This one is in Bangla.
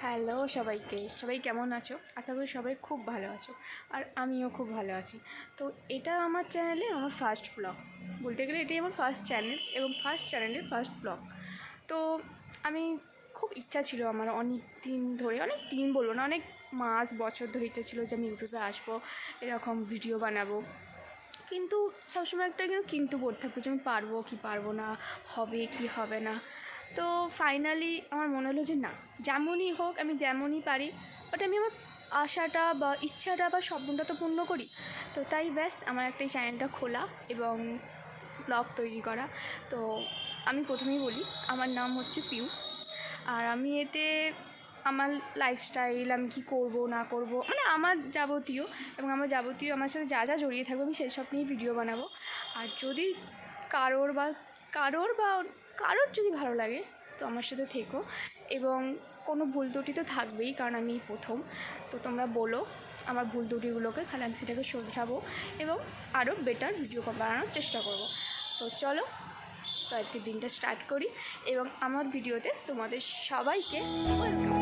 হ্যালো সবাইকে, সবাই কেমন আছো? আশা করি সবাই খুব ভালো আছো, আর আমিও খুব ভালো আছি। তো এটা আমার চ্যানেলে আমার ফার্স্ট ব্লগ, বলতে গেলে এটাই আমার ফার্স্ট চ্যানেল এবং ফার্স্ট চ্যানেলের ফার্স্ট ব্লগ। তো আমি খুব ইচ্ছা ছিল আমার অনেক দিন ধরে, অনেক দিন বলবো না, অনেক মাস বছর ধরে ইচ্ছা ছিল যে আমি ইউটিউবে আসবো, এরকম ভিডিও বানাবো। কিন্তু সবসময় একটা কিন্তু পড়ে থাকতো যে আমি পারবো কি পারবো না, হবে কি হবে না। তো ফাইনালি আমার মনে হলো যে না, যেমনই হোক, আমি যেমনই পারি, বাট আমি আমার আশাটা বা ইচ্ছাটা বা স্বপ্নটা তো পূর্ণ করি। তো তাই ব্যাস আমার একটা এই চ্যানেলটা খোলা এবং ব্লগ তৈরি করা। তো আমি প্রথমেই বলি, আমার নাম হচ্ছে পিউ, আর আমি এতে আমার লাইফস্টাইল, আমি কী করবো না করবো, মানে আমার যাবতীয় এবং আমার সাথে যা যা জড়িয়ে থাকবে আমি সেই সব নিয়েই ভিডিও বানাবো। আর যদি কারোর বা কারোর বা কারোর যদি ভালো লাগে তো আমার সাথে থেকো, এবং কোনো ভুল ত্রুটি তো থাকবেই, কারণ আমি প্রথম। তো তোমরা বলো আমার ভুল ত্রুটিগুলোকে, তাহলে আমি সেটাকে শোধরাবো এবং আরও বেটার ভিডিও বানানোর চেষ্টা করব। তো চলো, তো আজকের দিনটা স্টার্ট করি এবং আমার ভিডিওতে তোমাদের সবাইকে ওয়েলকাম।